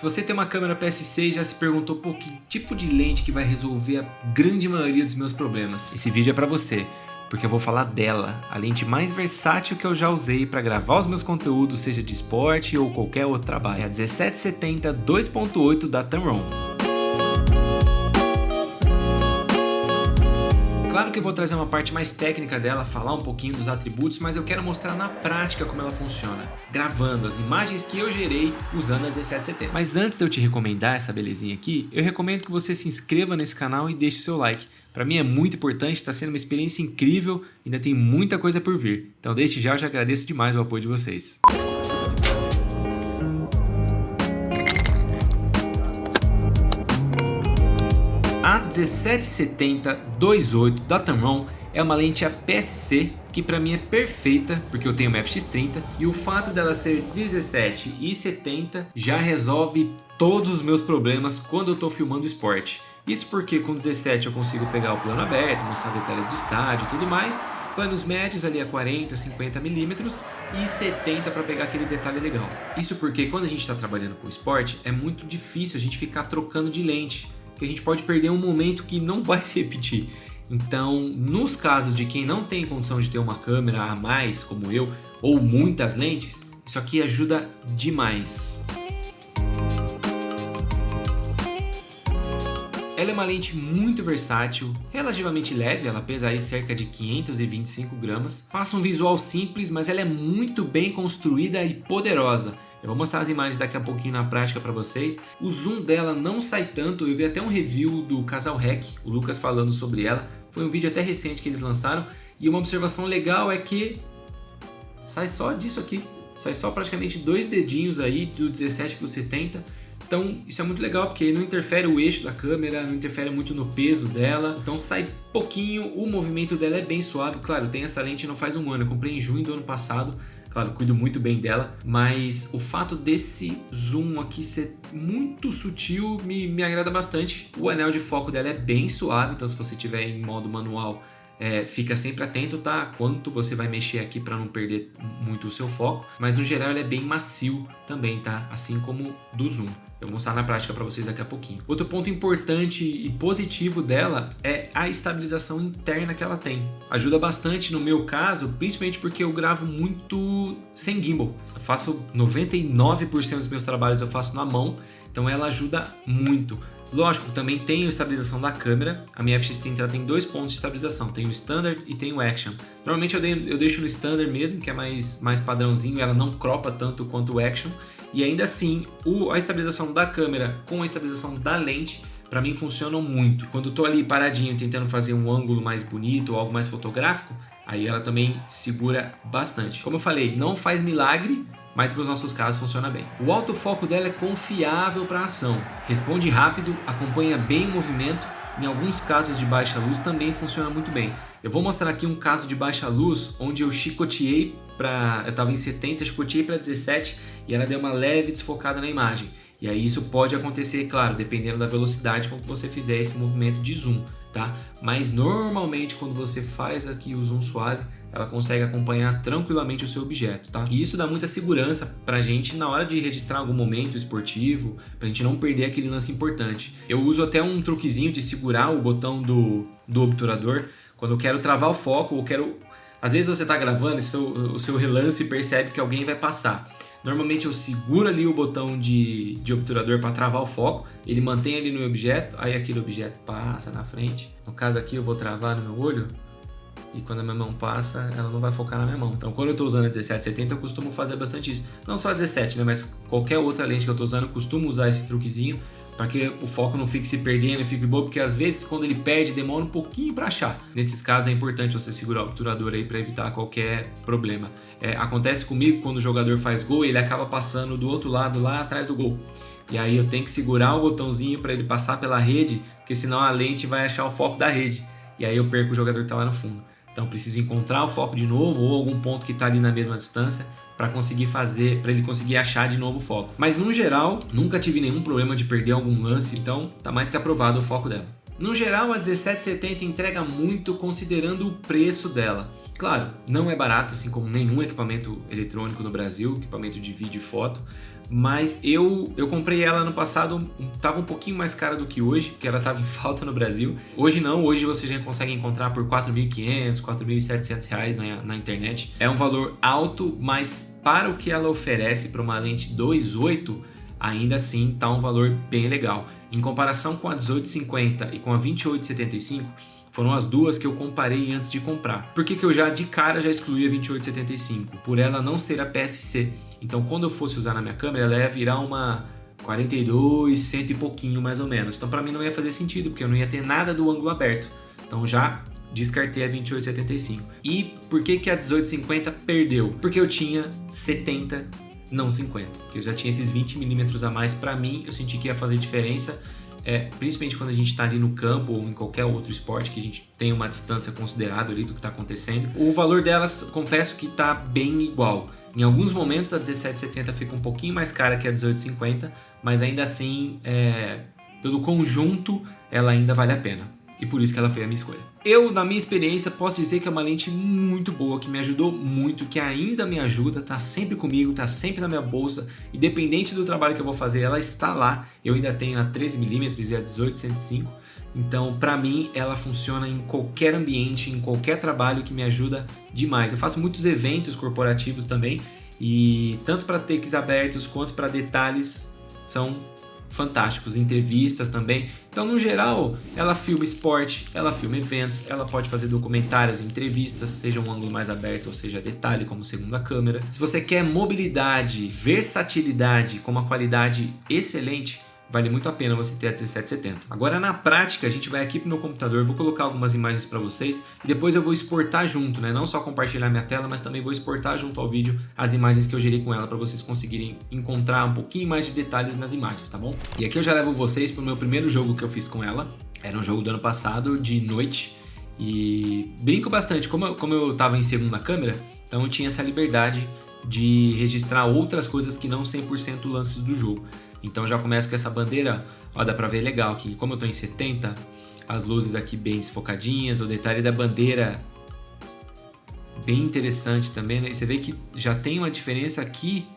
você tem uma câmera PSC e já se perguntou, pô, que tipo de lente que vai resolver a grande maioria dos meus problemas? Esse vídeo é pra você, porque eu vou falar dela, a lente mais versátil que eu já usei para gravar os meus conteúdos, seja de esporte ou qualquer outro trabalho. É a 1770 2.8 da Tamron. Claro que eu vou trazer uma parte mais técnica dela, falar um pouquinho dos atributos, mas eu quero mostrar na prática como ela funciona, gravando as imagens que eu gerei usando a 1770. Mas antes de eu te recomendar essa belezinha aqui, eu recomendo que você se inscreva nesse canal e deixe o seu like. Para mim é muito importante, está sendo uma experiência incrível, ainda tem muita coisa por vir. Então desde já eu já agradeço demais o apoio de vocês. A 1770 2.8 da Tamron é uma lente APS-C que para mim é perfeita porque eu tenho uma FX30 e o fato dela ser 17 e 70 já resolve todos os meus problemas quando eu estou filmando esporte. Isso porque com 17 eu consigo pegar o plano aberto, mostrar detalhes do estádio e tudo mais, planos médios ali a 40, 50 milímetros e 70 para pegar aquele detalhe legal. Isso porque quando a gente está trabalhando com esporte é muito difícil a gente ficar trocando de lente, que a gente pode perder um momento que não vai se repetir. Então, nos casos de quem não tem condição de ter uma câmera a mais, como eu, ou muitas lentes, isso aqui ajuda demais. Ela é uma lente muito versátil, relativamente leve, ela pesa aí cerca de 525 gramas. Passa um visual simples, mas ela é muito bem construída e poderosa. Eu vou mostrar as imagens daqui a pouquinho na prática para vocês. O zoom dela não sai tanto, eu vi até um review do Casal Rec, o Lucas falando sobre ela. Foi um vídeo até recente que eles lançaram. E uma observação legal é que sai só disso aqui. Sai só praticamente 2 dedinhos aí do 17 para o 70. Então isso é muito legal porque não interfere o eixo da câmera, não interfere muito no peso dela. Então sai pouquinho, o movimento dela é bem suave. Claro, tem essa lente não faz um ano, eu comprei em junho do ano passado. Claro, cuido muito bem dela, mas o fato desse zoom aqui ser muito sutil me agrada bastante. O anel de foco dela é bem suave, então se você estiver em modo manual, fica sempre atento, tá? Quanto você vai mexer aqui para não perder muito o seu foco, mas no geral ele é bem macio também, tá? Assim como do zoom. Eu vou mostrar na prática para vocês daqui a pouquinho. Outro ponto importante e positivo dela é a estabilização interna que ela tem. Ajuda bastante no meu caso, principalmente porque eu gravo muito sem gimbal. Eu faço 99% dos meus trabalhos eu faço na mão, então ela ajuda muito. Lógico, também tem a estabilização da câmera. A minha FX30 tem 2 pontos de estabilização, tem o Standard e tem o Action. Normalmente eu deixo no Standard mesmo, que é mais padrãozinho, ela não cropa tanto quanto o Action. E ainda assim, a estabilização da câmera com a estabilização da lente, para mim funcionam muito. Quando eu tô ali paradinho tentando fazer um ângulo mais bonito ou algo mais fotográfico, aí ela também segura bastante. Como eu falei, não faz milagre, mas para os nossos casos funciona bem. O autofoco dela é confiável para ação, responde rápido, acompanha bem o movimento. Em alguns casos de baixa luz também funciona muito bem. Eu vou mostrar aqui um caso de baixa luz onde eu chicoteei eu estava em 70, chicoteei para 17 e ela deu uma leve desfocada na imagem. E aí isso pode acontecer, claro, dependendo da velocidade com que você fizer esse movimento de zoom, tá? Mas normalmente quando você faz aqui o zoom suave, ela consegue acompanhar tranquilamente o seu objeto, tá? E isso dá muita segurança pra gente na hora de registrar algum momento esportivo, pra gente não perder aquele lance importante. Eu uso até um truquezinho de segurar o botão do obturador quando eu quero travar o foco ou quero... Às vezes você tá gravando e o seu relance percebe que alguém vai passar. Normalmente eu seguro ali o botão de obturador para travar o foco, ele mantém ali no objeto, aí aquele objeto passa na frente. No caso aqui eu vou travar no meu olho e quando a minha mão passa, ela não vai focar na minha mão. Então quando eu estou usando a 1770 eu costumo fazer bastante isso. Não só a 17, né, mas qualquer outra lente que eu estou usando eu costumo usar esse truquezinho para que o foco não fique se perdendo e fique bobo, porque às vezes quando ele perde demora um pouquinho para achar. Nesses casos é importante você segurar o obturador aí para evitar qualquer problema. Acontece comigo quando o jogador faz gol e ele acaba passando do outro lado lá atrás do gol. E aí eu tenho que segurar o botãozinho para ele passar pela rede, porque senão a lente vai achar o foco da rede. E aí eu perco o jogador que está lá no fundo. Então preciso encontrar o foco de novo ou algum ponto que está ali na mesma distância para ele conseguir achar de novo o foco. Mas no geral, nunca tive nenhum problema de perder algum lance, então tá mais que aprovado o foco dela. No geral, a 1770 entrega muito considerando o preço dela. Claro, não é barato, assim como nenhum equipamento eletrônico no Brasil, equipamento de vídeo e foto, mas eu comprei ela no passado, tava um pouquinho mais cara do que hoje, porque ela tava em falta no Brasil. Hoje não, hoje você já consegue encontrar por R$ 4.500, R$ 4.700 na internet. É um valor alto, mas para o que ela oferece para uma lente 2.8, ainda assim tá um valor bem legal. Em comparação com a 1850 e com a 2875, foram as duas que eu comparei antes de comprar. Por que eu já de cara já excluí a 2875? Por ela não ser a PSC. Então quando eu fosse usar na minha câmera, ela ia virar uma 42, cento e pouquinho mais ou menos. Então para mim não ia fazer sentido, porque eu não ia ter nada do ângulo aberto. Então já descartei a 2875. E por que a 1850 perdeu? Porque eu tinha 70, não 50. Porque eu já tinha esses 20mm a mais. Para mim, eu senti que ia fazer diferença. Principalmente quando a gente está ali no campo ou em qualquer outro esporte que a gente tem uma distância considerável ali do que está acontecendo. O valor delas, confesso que está bem igual. Em alguns momentos a 1770 fica um pouquinho mais cara que a 1850, mas ainda assim, pelo conjunto, ela ainda vale a pena. E por isso que ela foi a minha escolha. Eu, na minha experiência, posso dizer que é uma lente muito boa, que me ajudou muito, que ainda me ajuda, tá sempre comigo, tá sempre na minha bolsa. Independente do trabalho que eu vou fazer, ela está lá. Eu ainda tenho a 13mm e a 18-105. Então, pra mim, ela funciona em qualquer ambiente, em qualquer trabalho, que me ajuda demais. Eu faço muitos eventos corporativos também, e tanto para takes abertos quanto para detalhes são fantásticos, entrevistas também. Então, no geral, ela filma esporte, ela filma eventos, ela pode fazer documentários, entrevistas, seja um ângulo mais aberto ou seja detalhe, como segunda câmera. Se você quer mobilidade, versatilidade com uma qualidade excelente, vale muito a pena você ter a 1770. Agora, na prática, a gente vai aqui pro meu computador, vou colocar algumas imagens para vocês e depois eu vou exportar junto, né? Não só compartilhar minha tela, mas também vou exportar junto ao vídeo as imagens que eu gerei com ela para vocês conseguirem encontrar um pouquinho mais de detalhes nas imagens, tá bom? E aqui eu já levo vocês pro meu primeiro jogo que eu fiz com ela. Era um jogo do ano passado, de noite, e brinco bastante. Como eu tava em segunda câmera, então eu tinha essa liberdade de registrar outras coisas que não 100% lances do jogo. Então já começo com essa bandeira, ó, dá pra ver legal aqui, como eu tô em 70, as luzes aqui bem desfocadinhas, o detalhe da bandeira bem interessante também, né? Você vê que já tem uma diferença aqui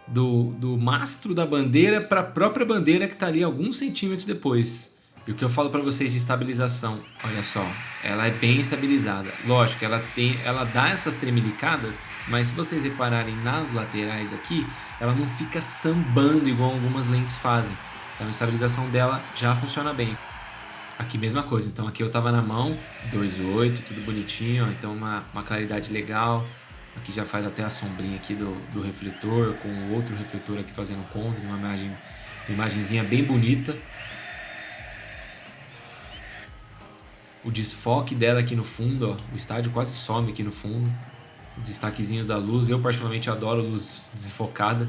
do mastro da bandeira para a própria bandeira que tá ali alguns centímetros depois. E o que eu falo para vocês de estabilização, olha só, ela é bem estabilizada. Lógico, ela dá essas tremelicadas, mas se vocês repararem nas laterais aqui, ela não fica sambando igual algumas lentes fazem. Então a estabilização dela já funciona bem. Aqui mesma coisa, então aqui eu tava na mão, 2.8, tudo bonitinho, ó, então uma claridade legal. Aqui já faz até a sombrinha aqui do refletor, com o outro refletor aqui fazendo conta, uma imagenzinha bem bonita. O desfoque dela aqui no fundo, ó, o estádio quase some aqui no fundo. Destaquezinhos da luz, eu particularmente adoro luz desfocada.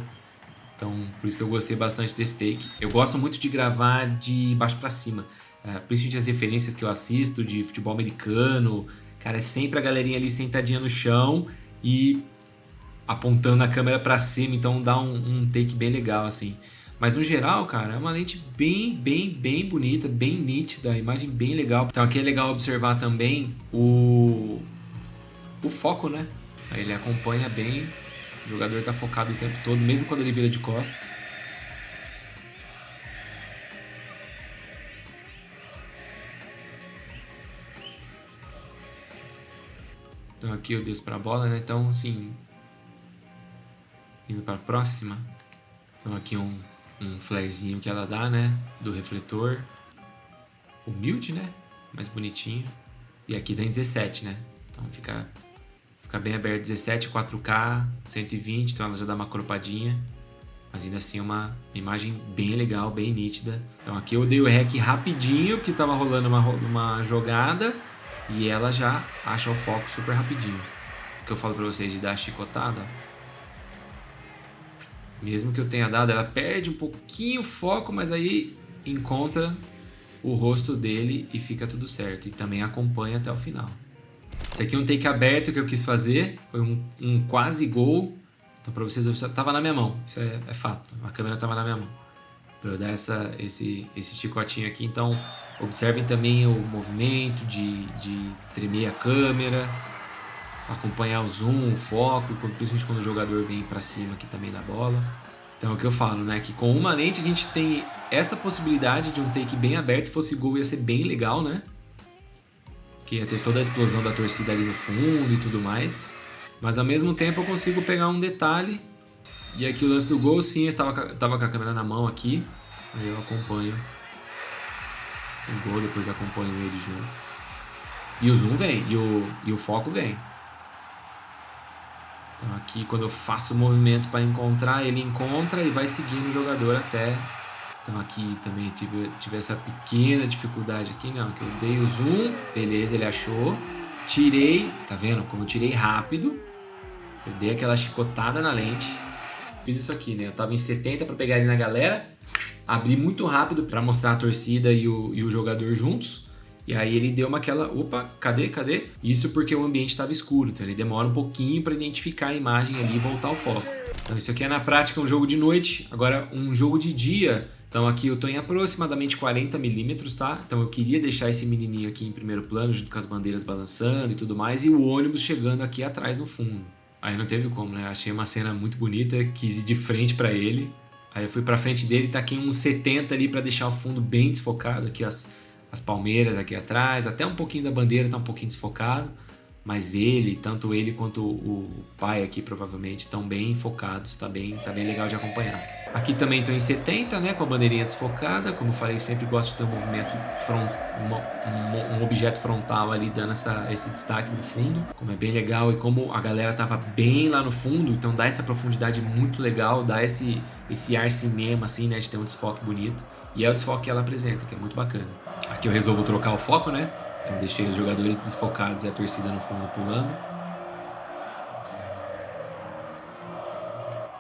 Então, por isso que eu gostei bastante desse take. Eu gosto muito de gravar de baixo para cima. Principalmente as referências que eu assisto de futebol americano. Cara, é sempre a galerinha ali sentadinha no chão e apontando a câmera para cima. Então dá um take bem legal, assim. Mas no geral, cara, é uma lente bem bonita, bem nítida, a imagem bem legal. Então aqui é legal observar também o foco, né? Ele acompanha bem, o jogador tá focado o tempo todo, mesmo quando ele vira de costas. Então aqui eu desço pra bola, né? Então, assim, indo pra próxima. Então aqui um flarezinho que ela dá, né? Do refletor. Humilde, né? Mais bonitinho. E aqui tem 17, né? Então fica bem aberto. 17, 4K, 120. Então ela já dá uma cropadinha. Mas ainda assim é uma imagem bem legal, bem nítida. Então aqui eu dei o rec rapidinho, porque tava rolando uma jogada. E ela já acha o foco super rapidinho. O que eu falo pra vocês de dar a chicotada, ó. Mesmo que eu tenha dado, ela perde um pouquinho o foco, mas aí encontra o rosto dele e fica tudo certo. E também acompanha até o final. Esse aqui é um take aberto que eu quis fazer. Foi um quase gol. Então pra vocês observarem, tava na minha mão. Isso é fato. A câmera tava na minha mão. Pra eu dar esse chicotinho aqui. Então observem também o movimento de tremer a câmera. Acompanhar o zoom, o foco, principalmente quando o jogador vem pra cima aqui também da bola. Então é o que eu falo, né? Que com uma lente a gente tem essa possibilidade de um take bem aberto. Se fosse gol ia ser bem legal, né? Que ia ter toda a explosão da torcida ali no fundo e tudo mais. Mas ao mesmo tempo eu consigo pegar um detalhe. E aqui o lance do gol, sim, eu estava com a câmera na mão aqui. Aí eu acompanho o gol, depois acompanho ele junto. E o zoom vem, e o foco vem. Então aqui quando eu faço o movimento para encontrar, ele encontra e vai seguindo o jogador até. Então aqui também tive essa pequena dificuldade aqui, não, que eu dei o zoom, beleza, ele achou. Tirei, tá vendo? Como eu tirei rápido, eu dei aquela chicotada na lente. Fiz isso aqui, né? Eu tava em 70 para pegar ele na galera, abri muito rápido para mostrar a torcida e o jogador juntos. E aí ele deu opa, cadê? Isso porque o ambiente estava escuro, então ele demora um pouquinho para identificar a imagem ali e voltar ao foco. Então isso aqui é na prática um jogo de noite, agora um jogo de dia. Então aqui eu tô em aproximadamente 40 milímetros, tá? Então eu queria deixar esse menininho aqui em primeiro plano, junto com as bandeiras balançando e tudo mais, e o ônibus chegando aqui atrás no fundo. Aí não teve como, né? Achei uma cena muito bonita, quis ir de frente para ele. Aí eu fui pra frente dele, taquei uns 70 ali para deixar o fundo bem desfocado, aqui as palmeiras aqui atrás, até um pouquinho da bandeira tá um pouquinho desfocado, mas tanto ele quanto o pai aqui provavelmente estão bem focados, tá bem legal de acompanhar. Aqui também estou em 70, né, com a bandeirinha desfocada, como eu falei, sempre gosto de ter um movimento um objeto frontal ali dando esse destaque no fundo, como é bem legal e como a galera tava bem lá no fundo, então dá essa profundidade muito legal, dá esse ar cinema assim, né, de ter um desfoque bonito, e é o desfoque que ela apresenta, que é muito bacana. Aqui eu resolvo trocar o foco, né? Então deixei os jogadores desfocados e a torcida no fundo pulando.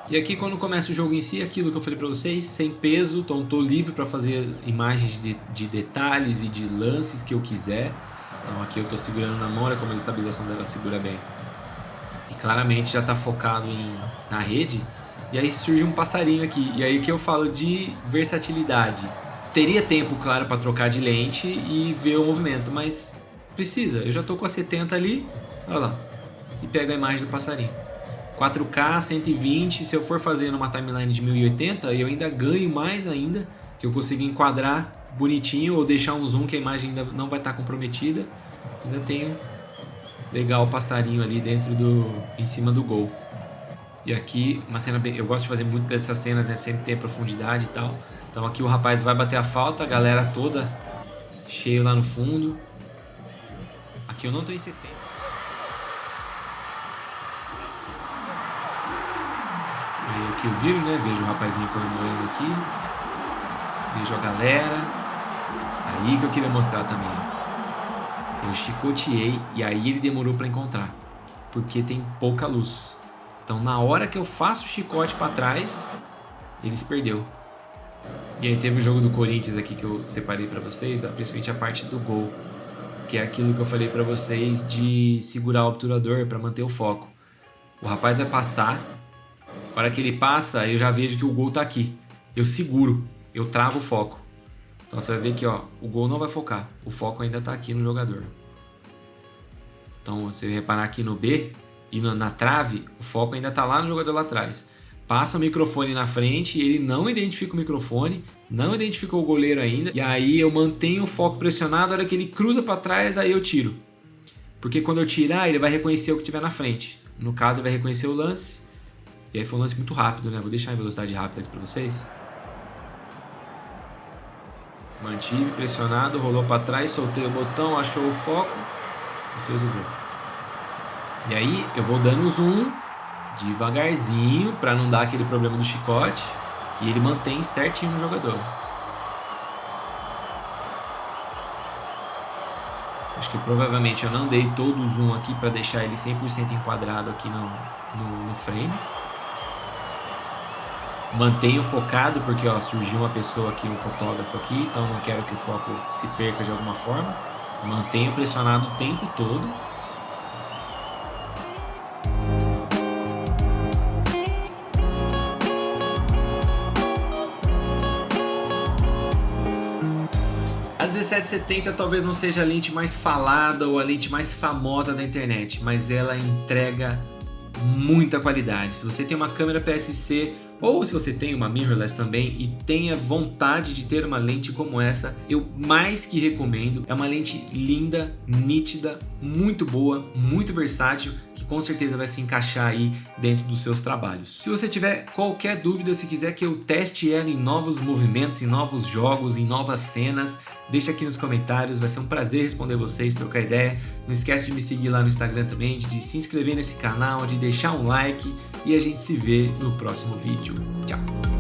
E aqui quando começa o jogo em si, aquilo que eu falei pra vocês, sem peso, então tô livre para fazer imagens de detalhes e de lances que eu quiser. Então aqui eu tô segurando na mão, olha como a estabilização dela segura bem. E claramente já tá focado na rede. E aí surge um passarinho aqui. E aí que eu falo de versatilidade. Teria tempo, claro, para trocar de lente e ver o movimento, mas precisa. Eu já tô com a 70 ali, olha lá, e pego a imagem do passarinho. 4K, 120, se eu for fazer numa timeline de 1080, eu ainda ganho mais ainda, que eu consigo enquadrar bonitinho ou deixar um zoom que a imagem ainda não vai estar comprometida. Ainda tenho legal o passarinho ali em cima do gol. E aqui, uma cena bem, eu gosto de fazer muito dessas cenas, né, sempre ter profundidade e tal. Então aqui o rapaz vai bater a falta, a galera toda cheio lá no fundo. Aqui eu não tô em 70. Aí aqui eu viro, né? Vejo o rapazinho comemorando aqui. Vejo a galera. Aí que eu queria mostrar também, ó. Eu chicoteei e aí ele demorou para encontrar, porque tem pouca luz. Então na hora que eu faço o chicote para trás, ele se perdeu. E aí teve o jogo do Corinthians aqui que eu separei pra vocês, principalmente a parte do gol, que é aquilo que eu falei pra vocês de segurar o obturador pra manter o foco. O rapaz vai passar, na hora que ele passa eu já vejo que o gol tá aqui. Eu seguro, eu travo o foco. Então você vai ver que ó, o gol não vai focar, o foco ainda tá aqui no jogador. Então você reparar aqui no B e na trave, o foco ainda tá lá no jogador lá atrás. Passa o microfone na frente e ele não identifica o microfone, não identificou o goleiro ainda. E aí eu mantenho o foco pressionado, a hora que ele cruza para trás, aí eu tiro. Porque quando eu tirar, ele vai reconhecer o que tiver na frente. No caso, ele vai reconhecer o lance. E aí foi um lance muito rápido, né? Vou deixar em velocidade rápida aqui para vocês. Mantive pressionado, rolou para trás, soltei o botão, achou o foco e fez o gol. E aí eu vou dando zoom devagarzinho para não dar aquele problema do chicote e ele mantém certinho no jogador. Acho que provavelmente eu não dei todo o zoom aqui para deixar ele 100% enquadrado aqui no frame. Mantenho focado porque ó, surgiu uma pessoa aqui, um fotógrafo aqui, então não quero que o foco se perca de alguma forma. Mantenho pressionado o tempo todo. A 1770 talvez não seja a lente mais falada ou a lente mais famosa da internet, mas ela entrega muita qualidade. Se você tem uma câmera PSC Ou se você tem uma mirrorless também e tenha vontade de ter uma lente como essa, eu mais que recomendo. É uma lente linda, nítida, muito boa, muito versátil, que com certeza vai se encaixar aí dentro dos seus trabalhos. Se você tiver qualquer dúvida, se quiser que eu teste ela em novos movimentos, em novos jogos, em novas cenas, deixa aqui nos comentários, vai ser um prazer responder vocês, trocar ideia. Não esquece de me seguir lá no Instagram também, de se inscrever nesse canal, de deixar um like e a gente se vê no próximo vídeo. Tchau!